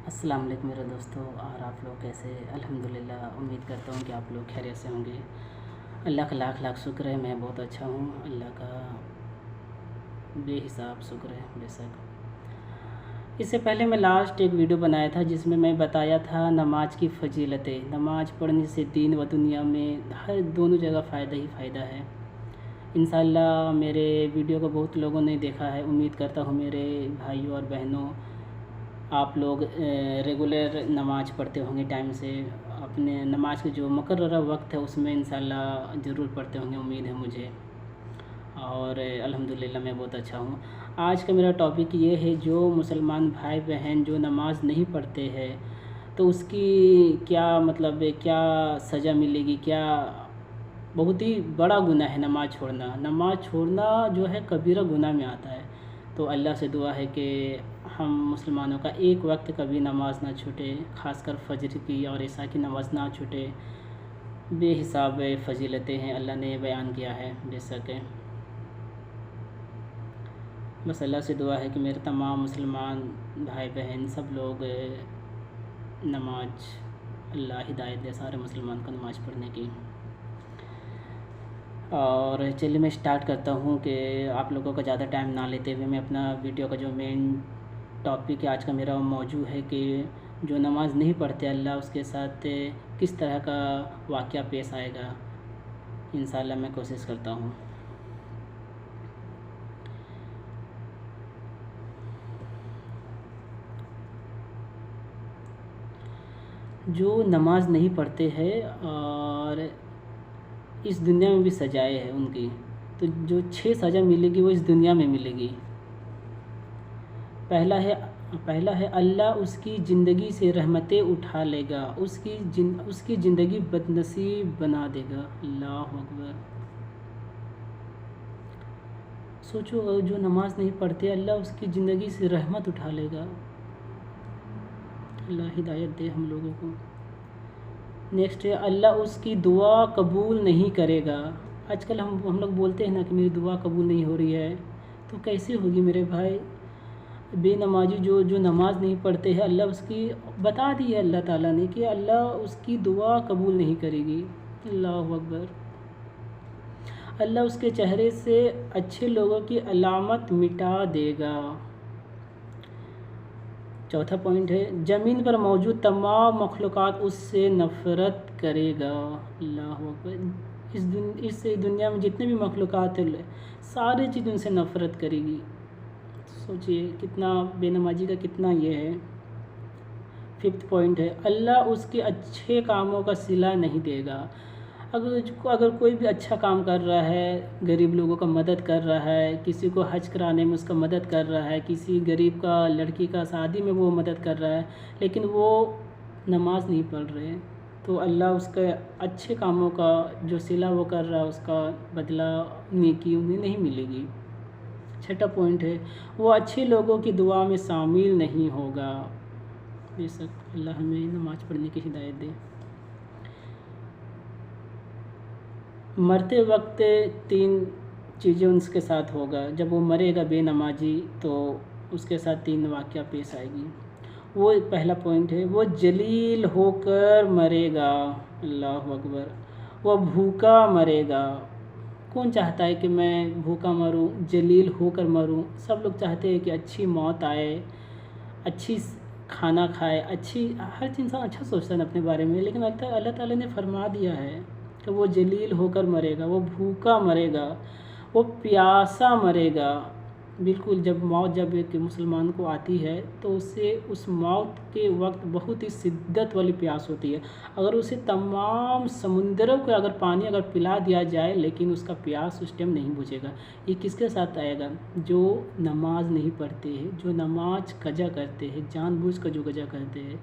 السلام علیکم میرے دوستوں، اور آپ لوگ کیسے؟ الحمدللہ امید کرتا ہوں کہ آپ لوگ خیریت سے ہوں گے۔ اللہ کا لاکھ لاکھ شکر ہے، میں بہت اچھا ہوں۔ اللہ کا بے حساب شکر ہے بے شک۔ اس سے پہلے میں لاسٹ ایک ویڈیو بنایا تھا جس میں بتایا تھا نماز کی فضیلتیں۔ نماز پڑھنے سے دین و دنیا میں ہر دونوں جگہ فائدہ ہی فائدہ ہے۔ انشاءاللہ میرے ویڈیو کو بہت لوگوں نے دیکھا ہے، امید کرتا ہوں میرے بھائیوں اور بہنوں آپ لوگ ریگولر نماز پڑھتے ہوں گے ٹائم سے، اپنے نماز کے جو مقررہ وقت ہے اس میں انشاءاللہ ضرور پڑھتے ہوں گے، امید ہے مجھے، اور الحمدللہ میں بہت اچھا ہوں۔ آج کا میرا ٹاپک یہ ہے، جو مسلمان بھائی بہن جو نماز نہیں پڑھتے ہیں تو اس کی کیا مطلب ہے، کیا سزا ملے گی، کیا بہت ہی بڑا گناہ ہے نماز چھوڑنا۔ نماز چھوڑنا جو ہے کبیرہ گناہ میں آتا ہے، تو اللہ سے دعا ہے کہ ہم مسلمانوں کا ایک وقت کبھی نماز نہ چھوٹے، خاص کر فجر کی اور عشاء کی نماز نہ چھوٹے۔ بے حساب فضیلتیں ہیں، اللہ نے بیان کیا ہے بے شک۔ بس اللہ سے دعا ہے کہ میرے تمام مسلمان بھائی بہن سب لوگ نماز، اللہ ہدایت دے سارے مسلمان کو نماز پڑھنے کی۔ اور چلیے میں اسٹارٹ کرتا ہوں کہ آپ لوگوں کا زیادہ ٹائم نہ لیتے ہوئے میں اپنا ویڈیو کا جو مین ٹاپک ہے آج کا میرا موضوع ہے کہ جو نماز نہیں پڑھتے اللہ اس کے ساتھ کس طرح کا واقعہ پیش آئے گا۔ انشاءاللہ میں کوشش کرتا ہوں۔ جو نماز نہیں پڑھتے ہیں اور اس دنیا میں بھی سجائے ہیں ان کی، تو جو 6 سزا ملے گی وہ اس دنیا میں ملے گی۔ پہلا ہے اللہ اس کی زندگی سے رحمتیں اٹھا لے گا، اس کی زندگی بدنصیب بنا دے گا۔ اللہ اکبر۔ سوچو، جو نماز نہیں پڑھتے اللہ اس کی زندگی سے رحمت اٹھا لے گا۔ اللہ ہدایت دے ہم لوگوں کو۔ نیکسٹ ہے اللہ اس کی دعا قبول نہیں کرے گا۔ آج کل ہم لوگ بولتے ہیں نا کہ میری دعا قبول نہیں ہو رہی ہے، تو کیسے ہوگی میرے بھائی؟ بے نمازی جو نماز نہیں پڑھتے ہیں اللہ اس کی بتا دی ہے اللہ تعالیٰ نے کہ اللہ اس کی دعا قبول نہیں کرے گی۔ اللہ اکبر۔ اللہ اس کے چہرے سے اچھے لوگوں کی علامت مٹا دے گا۔ چوتھا پوائنٹ ہے زمین پر موجود تمام مخلوقات اس سے نفرت کرے گا۔ اللہ اکبر۔ اس دنیا میں جتنے بھی مخلوقات ہیں ساری چیز ان سے نفرت کرے گی۔ سوچئے کتنا بے نمازی کا کتنا یہ ہے۔ ففتھ پوائنٹ ہے اللہ اس کے اچھے کاموں کا صلہ نہیں دے گا۔ اگر کوئی بھی اچھا کام کر رہا ہے، غریب لوگوں کا مدد کر رہا ہے، کسی کو حج کرانے میں اس کا مدد کر رہا ہے، کسی غریب کا لڑکی کا شادی میں وہ مدد کر رہا ہے، لیکن وہ نماز نہیں پڑھ رہے، تو اللہ اس کے اچھے کاموں کا جو صلہ وہ کر رہا ہے اس کا بدلہ نیکی انہیں نہیں ملے گی۔ چھٹا پوائنٹ ہے وہ اچھے لوگوں کی دعا میں شامل نہیں ہوگا۔ بے شک اللہ ہمیں نماز پڑھنے کی ہدایت دے۔ مرتے وقت 3 چیزیں اس کے ساتھ ہوگا۔ جب وہ مرے گا بے نمازی تو اس کے ساتھ 3 واقعہ پیش آئے گی۔ وہ پہلا پوائنٹ ہے وہ ذلیل ہو کر مرے گا۔ اللہ اکبر۔ وہ بھوکا مرے گا۔ کون چاہتا ہے کہ میں بھوکا مروں، ذلیل ہو کر مروں؟ سب لوگ چاہتے ہیں کہ اچھی موت آئے، اچھی کھانا کھائے، ہر انسان اچھا سوچتا ہے اپنے بارے میں، لیکن اللہ تعالیٰ نے فرما دیا ہے کہ وہ ذلیل ہو کر مرے گا، وہ بھوکا مرے گا، وہ پیاسا مرے گا۔ بالکل جب موت ایک مسلمان کو آتی ہے تو اسے اس موت کے وقت بہت ہی شدت والی پیاس ہوتی ہے۔ اگر اسے تمام سمندروں کو پانی پلا دیا جائے لیکن اس کا پیاس اس ٹائم نہیں بجھے گا۔ یہ کس کے ساتھ آئے گا؟ جو نماز نہیں پڑھتے ہیں، جو نماز قضا کرتے ہیں، جان بوجھ کر جو قضا کرتے ہیں۔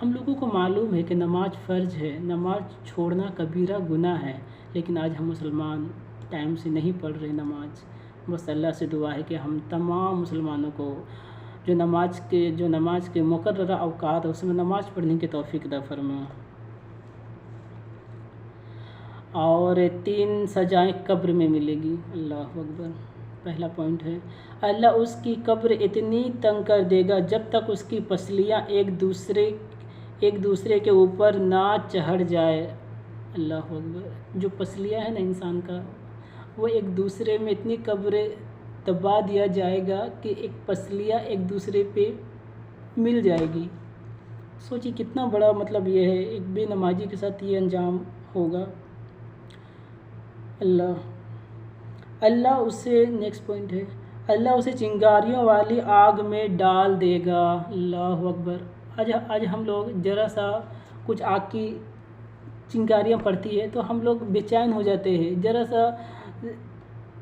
ہم لوگوں کو معلوم ہے کہ نماز فرض ہے، نماز چھوڑنا کبیرہ گناہ ہے، لیکن آج ہم مسلمان ٹائم سے نہیں پڑھ رہے نماز۔ بس اللہ سے دعا ہے کہ ہم تمام مسلمانوں کو جو نماز کے مقررہ اوقات ہے اس میں نماز پڑھنے کی توفیق عطا فرما۔ اور 3 سزائیں قبر میں ملے گی۔ اللہ اکبر۔ پہلا پوائنٹ ہے، اللہ اس کی قبر اتنی تنگ کر دے گا جب تک اس کی پسلیاں ایک دوسرے کے اوپر نہ چڑھ جائے۔ اللہ اکبر، جو پسلیاں ہیں نا انسان کا، وہ ایک دوسرے میں اتنی قبریں دبا دیا جائے گا کہ ایک پسلیاں ایک دوسرے پہ مل جائے گی۔ سوچیے کتنا بڑا مطلب یہ ہے، ایک بے نمازی کے ساتھ یہ انجام ہوگا۔ اللہ اسے نیکسٹ پوائنٹ ہے، اللہ اسے چنگاریوں والی آگ میں ڈال دے گا۔ اللہ اکبر، آج ہم لوگ ذرا سا کچھ آگ کی چنگاریاں پڑتی ہے تو ہم لوگ بے چین ہو جاتے ہیں، ذرا سا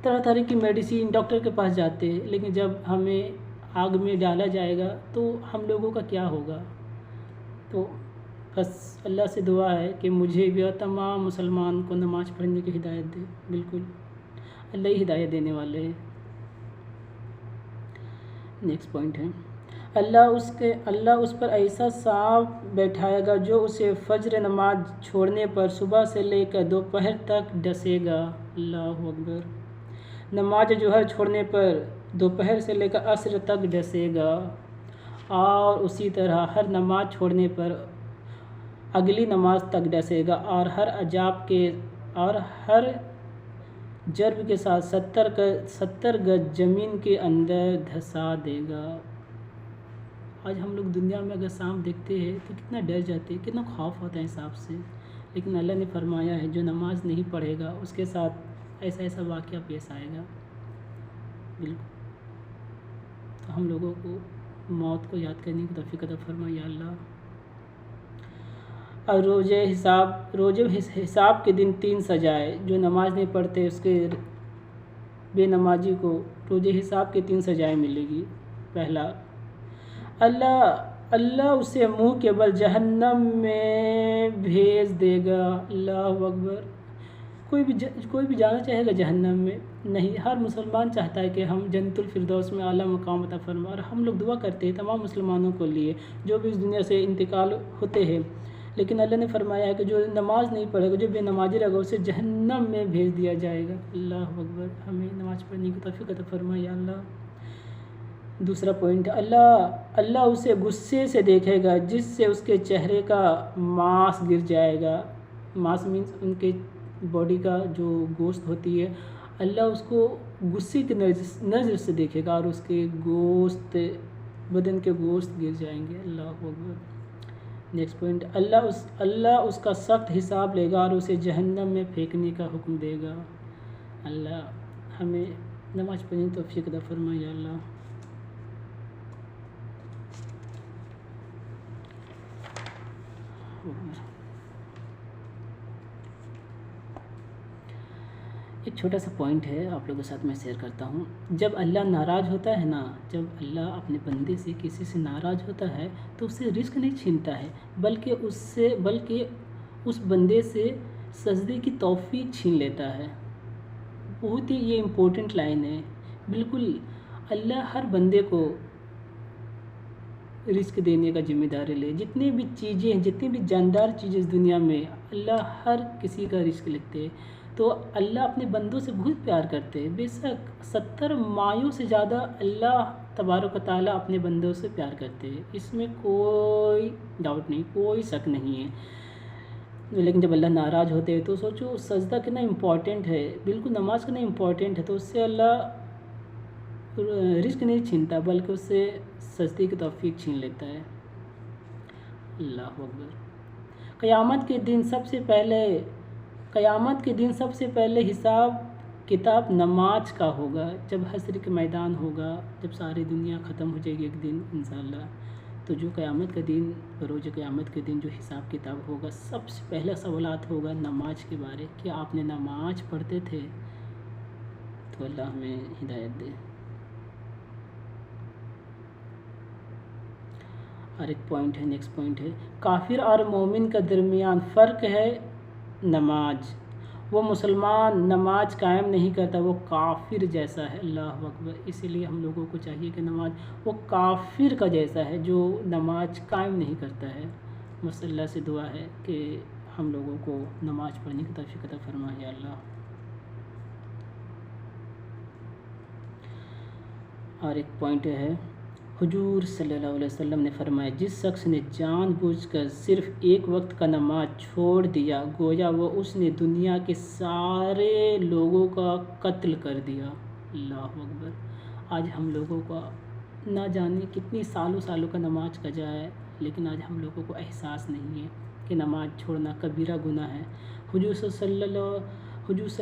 طرح طرح کی میڈیسین ڈاکٹر کے پاس جاتے ہیں، لیکن جب ہمیں آگ میں ڈالا جائے گا تو ہم لوگوں کا کیا ہوگا؟ تو بس اللہ سے دعا ہے کہ مجھے بھی اور تمام مسلمان کو نماز پڑھنے کی ہدایت دے۔ بالکل اللہ ہی ہدایت دینے والے ہیں۔ نیکسٹ پوائنٹ ہے، اللہ اس پر ایسا سانپ بیٹھائے گا جو اسے فجر نماز چھوڑنے پر صبح سے لے کر دوپہر تک ڈسے گا۔ اللہ اکبر، نماز جوہر چھوڑنے پر دوپہر سے لے کر عصر تک ڈسے گا، اور اسی طرح ہر نماز چھوڑنے پر اگلی نماز تک ڈسے گا، اور ہر جرب کے ساتھ 70 گز زمین کے اندر دھسا دے گا۔ آج ہم لوگ دنیا میں اگر سانپ دیکھتے ہیں تو کتنا ڈر جاتے ہیں، کتنا خوف ہوتا ہے سانپ سے، لیکن اللہ نے فرمایا ہے جو نماز نہیں پڑھے گا اس کے ساتھ ایسا واقعہ پیش آئے گا۔ بالکل، تو ہم لوگوں کو موت کو یاد کرنے کی توفیق عطا فرما یا اللہ۔ اور روزے حساب کے دن 3 سزائیں، جو نماز نہیں پڑھتے اس کے بے نمازی کو روزے حساب کے 3 سزائیں ملے گی۔ پہلا، اللہ اسے منہ کے بل جہنم میں بھیج دے گا۔ اللہ اکبر، کوئی بھی جانا چاہے گا جہنم میں؟ نہیں، ہر مسلمان چاہتا ہے کہ ہم جنت الفردوس میں اعلیٰ مقام عطا فرما، اور ہم لوگ دعا کرتے ہیں تمام مسلمانوں کو لیے جو بھی اس دنیا سے انتقال ہوتے ہیں، لیکن اللہ نے فرمایا ہے کہ جو نماز نہیں پڑھے گا، جو بے نمازی رہے گا، اسے جہنم میں بھیج دیا جائے گا۔ اللہ اکبر، ہمیں نماز پڑھنے کی توفیق عطا فرما یا اللہ۔ دوسرا پوائنٹ، اللہ اسے غصے سے دیکھے گا جس سے اس کے چہرے کا ماس گر جائے گا۔ ماس مینس ان کے باڈی کا جو گوشت ہوتی ہے، اللہ اس کو غصے کی نظر سے دیکھے گا اور اس کے بدن کے گوشت گر جائیں گے۔ اللہ اکبر۔ نیکسٹ پوائنٹ، اللہ اس کا سخت حساب لے گا اور اسے جہنم میں پھینکنے کا حکم دے گا۔ اللہ ہمیں نماز پڑھنے کی توفیق عطا فرمائے یا اللہ۔ ایک چھوٹا سا پوائنٹ ہے آپ لوگوں کے ساتھ میں شیئر کرتا ہوں۔ جب اللہ ناراض ہوتا ہے نا، جب اللہ اپنے بندے سے کسی سے ناراض ہوتا ہے تو اس سے رزق نہیں چھینتا ہے، بلکہ اس بندے سے سجدے کی توفیق چھین لیتا ہے۔ بہت ہی یہ امپورٹنٹ لائن ہے۔ بالکل اللہ ہر بندے کو رزق دینے کا ذمہ داری لے، جتنی بھی چیزیں ہیں، جتنی بھی جاندار چیزیں اس دنیا میں، اللہ ہر کسی کا رزق لکھتے ہیں۔ تو اللہ اپنے بندوں سے بہت پیار کرتے ہیں، بے شک 70 مایوں سے زیادہ اللہ تبارک و تعالیٰ اپنے بندوں سے پیار کرتے ہیں، اس میں کوئی ڈاؤٹ نہیں، کوئی شک نہیں ہے۔ لیکن جب اللہ ناراض ہوتے ہیں تو سوچو سجدہ کتنا امپورٹنٹ ہے، بالکل نماز کتنا امپورٹنٹ ہے، تو اس سے اللہ رزق نہیں چھینتا بلکہ اس سے سجدے کی توفیق چھین لیتا ہے۔ اللہ اکبر۔ قیامت کے دن سب سے پہلے حساب کتاب نماز کا ہوگا، جب حشر کے میدان ہوگا، جب ساری دنیا ختم ہو جائے گی ایک دن انشاءاللہ، تو جو قیامت کا دن، روز قیامت کے دن جو حساب کتاب ہوگا، سب سے پہلا سوالات ہوگا نماز کے بارے، کہ آپ نے نماز پڑھتے تھے؟ تو اللہ ہمیں ہدایت دے۔ اور ایک پوائنٹ ہے، نیکسٹ پوائنٹ ہے، کافر اور مومن کا درمیان فرق ہے نماز۔ وہ مسلمان نماز قائم نہیں کرتا، وہ کافر جیسا ہے۔ اللہ اکبر۔ اسی لیے ہم لوگوں کو چاہیے کہ نماز وہ کافر کا جیسا ہے جو نماز قائم نہیں کرتا ہے۔ بس اللہ سے دعا ہے کہ ہم لوگوں کو نماز پڑھنے کی توفیق عطا فرمائے یا اللہ۔ اور ایک پوائنٹ ہے، حضور صلی اللہ علیہ وسلم نے فرمایا جس شخص نے جان بوجھ کر صرف ایک وقت کا نماز چھوڑ دیا گویا وہ اس نے دنیا کے سارے لوگوں کا قتل کر دیا۔ اللہ اکبر۔ آج ہم لوگوں کا نہ جانے کتنی سالوں کا نماز قضا ہے، لیکن آج ہم لوگوں کو احساس نہیں ہے کہ نماز چھوڑنا کبیرہ گناہ ہے۔ حضور صلی اللہ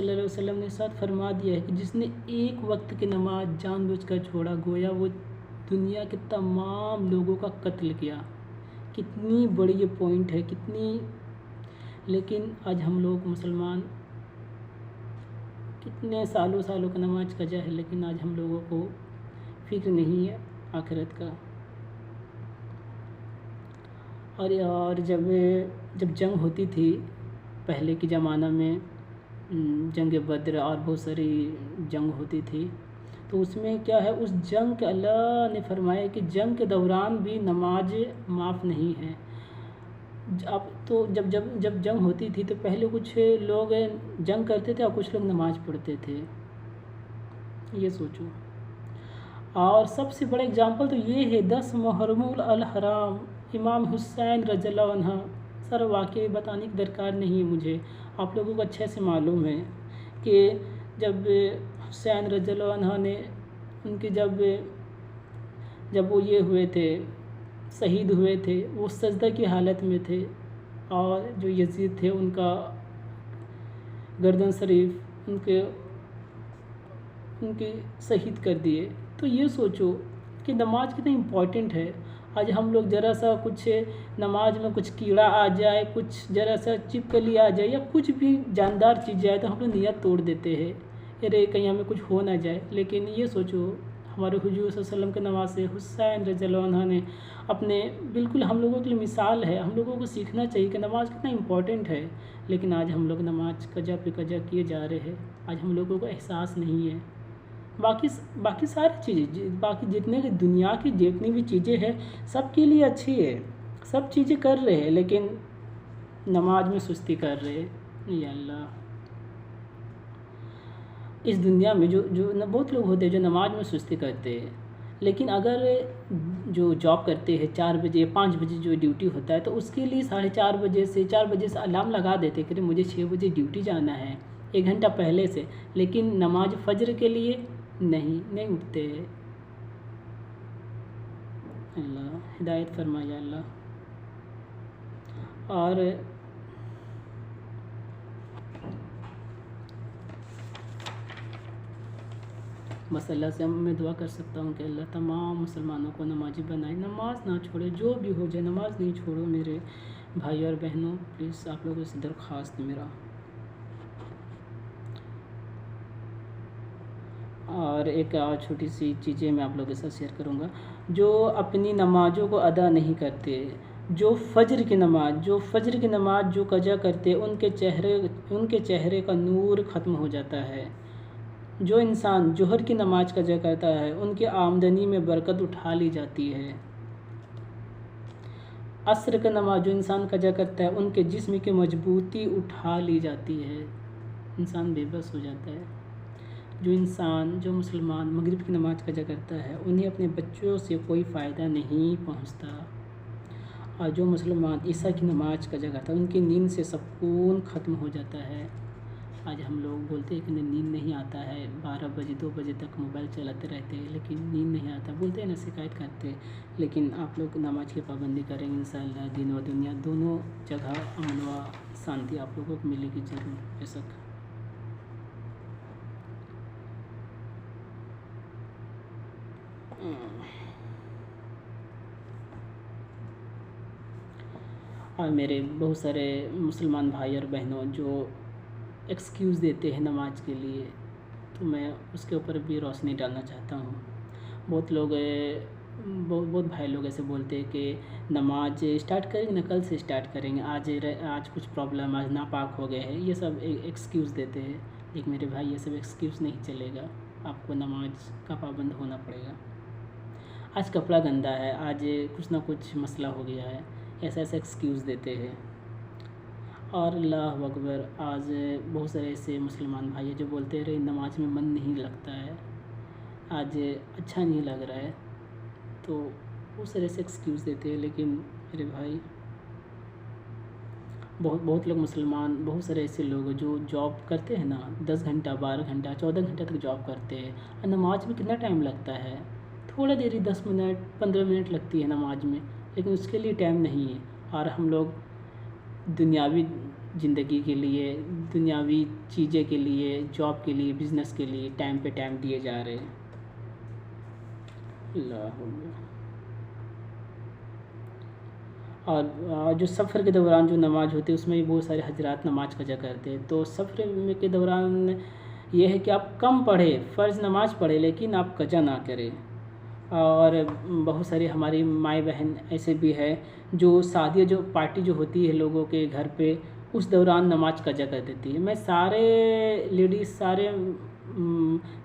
علیہ وسلم نے ساتھ فرما دیا ہے کہ جس نے ایک وقت کی نماز جان بوجھ کر چھوڑا گویا وہ دنیا کے تمام لوگوں کا قتل کیا۔ کتنی بڑی یہ پوائنٹ ہے، لیکن آج ہم لوگ مسلمان کتنے سالوں کا نماز قضا ہے، لیکن آج ہم لوگوں کو فکر نہیں ہے آخرت کا۔ اور جب جنگ ہوتی تھی پہلے کے زمانہ میں، جنگ بدر اور بہت ساری جنگ ہوتی تھی، تو اس میں کیا ہے، اس جنگ کے اللہ نے فرمایا کہ جنگ کے دوران بھی نماز معاف نہیں ہے۔ اب تو جب جنگ ہوتی تھی تو پہلے کچھ لوگ جنگ کرتے تھے اور کچھ لوگ نماز پڑھتے تھے، یہ سوچو۔ اور سب سے بڑا اگزامپل تو یہ ہے 10 محرم الحرام، امام حسین رضی اللہ عنہ۔ سر واقعی بتانے کی درکار نہیں ہے مجھے، آپ لوگوں کو اچھے سے معلوم ہے کہ جب حسین رضی اللہ عنہ نے ان کے جب وہ یہ ہوئے تھے، شہید ہوئے تھے، وہ سجدہ کی حالت میں تھے، اور جو یزید تھے ان کا گردن شریف ان کے شہید کر دیے۔ تو یہ سوچو کہ نماز کتنا امپورٹنٹ ہے۔ آج ہم لوگ ذرا سا کچھ نماز میں کچھ کیڑا آ جائے، کچھ ذرا سا چپکلی آ جائے یا کچھ بھی جاندار چیز جائے تو ہم لوگ نیت توڑ دیتے ہیں، ارے کہیں ہمیں کچھ ہو نہ جائے۔ لیکن یہ سوچو ہمارے حضور صلی اللہ علیہ وسلم کے نماز سے حسین رضی اللہ عنہ نے اپنے بالکل ہم لوگوں کے لیے مثال ہے، ہم لوگوں کو سیکھنا چاہیے کہ نماز کتنا امپورٹنٹ ہے۔ لیکن آج ہم لوگ نماز قضا پہ قضا کیے جا رہے ہیں، آج ہم لوگوں کو احساس نہیں ہے۔ باقی ساری چیزیں، باقی جتنے دنیا کی جتنی بھی چیزیں ہیں سب کے لیے اچھی ہے، سب چیزیں کر رہے ہیں، لیکن نماز میں سستی کر رہے ہیں۔ یا اللہ، اس دنیا میں جو بہت لوگ ہوتے ہیں جو نماز میں سستی کرتے ہیں، لیکن اگر جو جاب کرتے ہیں 4 بجے 5 بجے جو ڈیوٹی ہوتا ہے تو اس کے لیے 4:30 بجے سے 4 بجے سے الارم لگا دیتے کہ مجھے 6 بجے ڈیوٹی جانا ہے، 1 گھنٹہ پہلے سے، لیکن نماز فجر کے لیے نہیں اٹھتے۔ اللہ ہدایت فرمائے اللہ۔ اور بس اللہ سے میں دعا کر سکتا ہوں کہ اللہ تمام مسلمانوں کو نمازی بنائے، نماز نہ چھوڑے، جو بھی ہو جائے نماز نہیں چھوڑو میرے بھائی اور بہنوں، پلیز آپ لوگوں سے درخواست میرا۔ اور ایک اور چھوٹی سی چیزیں میں آپ لوگوں کے ساتھ شیئر کروں گا، جو اپنی نمازوں کو ادا نہیں کرتے، جو فجر کی نماز جو قضا کرتے ان کے چہرے کا نور ختم ہو جاتا ہے۔ جو انسان ظہر کی نماز قضا کرتا ہے ان کی آمدنی میں برکت اٹھا لی جاتی ہے۔ عصر کی نماز جو انسان قضا کرتا ہے ان کے جسم کی مضبوطی اٹھا لی جاتی ہے، انسان بے بس ہو جاتا ہے۔ جو مسلمان مغرب کی نماز قضا کرتا ہے انہیں اپنے بچوں سے کوئی فائدہ نہیں پہنچتا، اور جو مسلمان عشاء کی نماز قضا کرتا ہے ان کی نیند سے سکون ختم ہو جاتا ہے۔ آج ہم لوگ بولتے ہیں کہ نیند نہیں آتا ہے، 12 بجے 2 بجے تک موبائل چلاتے رہتے ہیں لیکن نیند نہیں آتا، بولتے ہیں نا، شکایت کرتے ہیں۔ لیکن آپ لوگ نماز کی پابندی کریں گے انشاءاللہ دین و دنیا دونوں جگہ امن و شانتی آپ لوگوں کو ملے گی ضرور، بے شک۔ اور میرے بہت سارے مسلمان بھائی اور بہنوں جو ایکسکیوز دیتے ہیں نماز کے لیے، تو میں اس کے اوپر بھی روشنی ڈالنا چاہتا ہوں۔ بہت بھائی لوگ ایسے بولتے ہیں کہ نماز اسٹارٹ کریں گے نا، کل سے اسٹارٹ کریں گے، آج کچھ پرابلم، آج ناپاک ہو گئے ہیں، یہ سب ایکسکیوز دیتے ہیں۔ لیکن میرے بھائی یہ سب ایکسکیوز نہیں چلے گا، آپ کو نماز کا پابند ہونا پڑے گا۔ آج کپڑا گندا ہے، آج کچھ نہ کچھ مسئلہ ہو گیا ہے، ایسا ایکسکیوز دیتے ہیں۔ اور اللہ اکبر، آج بہت سارے ایسے مسلمان بھائی جو بولتے رہے نماز میں من نہیں لگتا ہے، آج اچھا نہیں لگ رہا ہے، تو اس طرح سے ایکسکیوز دیتے ہیں. لیکن میرے بھائی بہت لوگ مسلمان، بہت سارے ایسے لوگ ہیں جو جاب کرتے ہیں نا، 10 گھنٹہ 12 گھنٹہ 14 گھنٹہ تک جاب کرتے ہیں، اور نماز میں کتنا ٹائم لگتا ہے، تھوڑا دیر ہی 10 منٹ 15 منٹ لگتی ہے نماز میں، لیکن اس کے لیے ٹائم نہیں ہے. اور ہم لوگ دنیاوی زندگی کے لیے، دنیاوی چیزیں کے لیے، جاب کے لیے، بزنس کے لیے ٹائم پہ ٹائم دیے جا رہے ہیں. اللہ اکبر. اور جو سفر کے دوران جو نماز ہوتی ہے اس میں بھی بہت سارے حضرات نماز قضا کرتے ہیں. تو سفر کے دوران یہ ہے کہ آپ کم پڑھیں، فرض نماز پڑھیں لیکن آپ قضا نہ کریں. اور بہت ساری ہماری مائیں بہن ایسے بھی ہے جو شادی جو پارٹی جو ہوتی ہے لوگوں کے گھر پہ، اس دوران نماز قضا کر دیتی ہے. میں سارے لیڈیز، سارے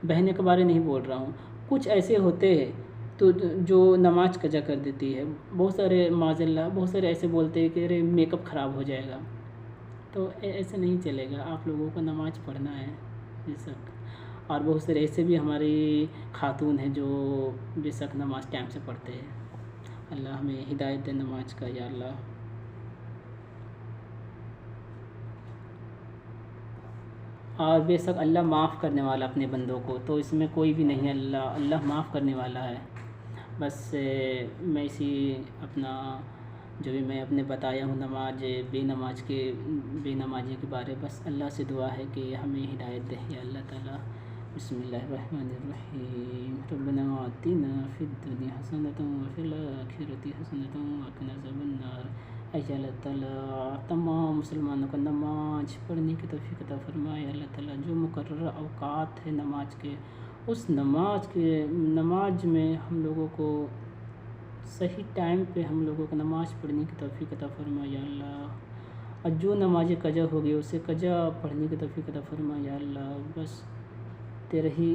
بہنیں کے بارے نہیں بول رہا ہوں، کچھ ایسے ہوتے ہیں تو جو نماز قضا کر دیتی ہے. بہت سارے معاذ اللہ، بہت سارے ایسے بولتے ہیں کہ ارے میک اپ خراب ہو جائے گا، تو ایسے نہیں چلے گا. آپ لوگوں کو نماز پڑھنا ہے بے شک. اور بہت سارے ایسے بھی ہماری خاتون ہیں جو بے شک نماز ٹائم سے پڑھتے ہیں. اللہ ہمیں ہدایت دے نماز کا یا اللہ. اور بے شک اللہ معاف کرنے والا اپنے بندوں کو، تو اس میں کوئی بھی نہیں ہے. اللہ معاف کرنے والا ہے. بس میں اسی اپنا جو بھی میں اپنے بتایا ہوں نماز بے نمازی کے بارے، بس اللہ سے دعا ہے کہ ہمیں ہدایت دے یا اللہ تعالیٰ. بسم اللہ الرحمن الرحیم. ربنا آتنا فی الدنیا حسنۃ وفی الآخرۃ حسنۃ وقنا عذاب النار. اے اللہ تعالیٰ تمام مسلمانوں کو نماز پڑھنے کی توفیق عطا فرمائے. اللہ تعالیٰ جو مقررہ اوقات ہے نماز کے، اس نماز میں ہم لوگوں کو صحیح ٹائم پہ ہم لوگوں کو نماز پڑھنے کی توفیق عطا فرمائے یا اللہ. اور جو نماز قضا ہو گئی اسے قضا پڑھنے کی توفیق عطا فرمائے یا اللہ. بس تیرا ہی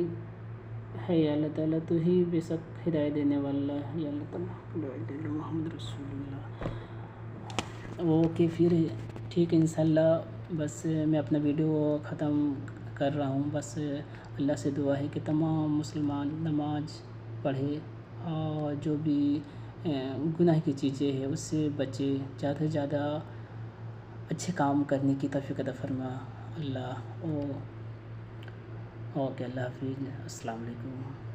ہے یا اللہ تعالیٰ، تو ہی بے شک ہدایت دینے والا ہے یا اللہ تعالیٰ. محمد رسول اللہ. اوکے پھر ٹھیک ہے انشاءاللہ. بس میں اپنا ویڈیو ختم کر رہا ہوں. بس اللہ سے دعا ہے کہ تمام مسلمان نماز پڑھے اور جو بھی گناہ کی چیزیں ہیں اس سے بچے، زیادہ سے زیادہ اچھے کام کرنے کی توفیق عطا فرما اللہ. اوکے اللہ حافظ. السلام علیکم.